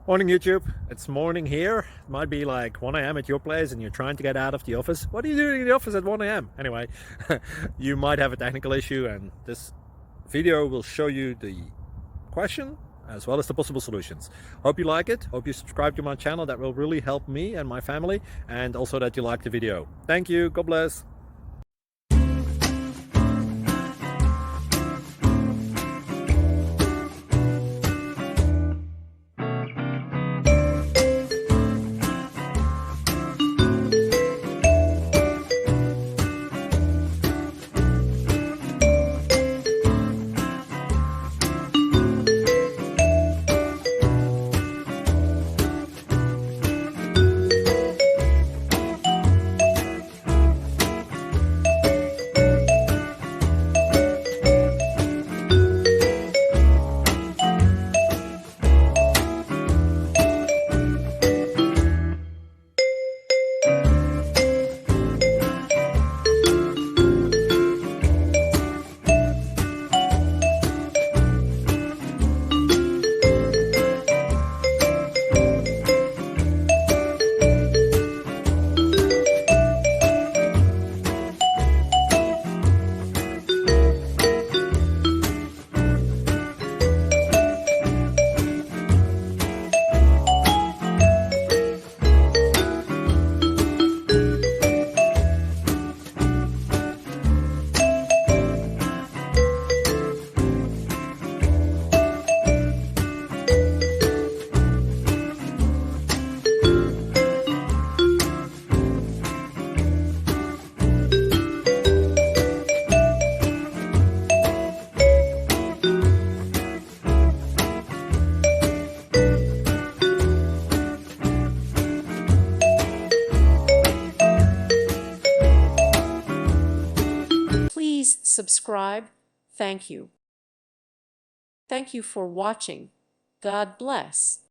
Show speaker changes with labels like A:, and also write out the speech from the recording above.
A: Morning YouTube, it's morning here. It might be like 1 a.m. at your place and you're trying to get out of the office. What are you doing in the office at 1 a.m.? Anyway, you might have a technical issue and this video will show you the question as well as the possible solutions. Hope you like it, hope you subscribe to my channel. That will really help me and my family, and also that you like the video. Thank you, God bless.
B: Please subscribe. Thank you. Thank you for watching. God bless.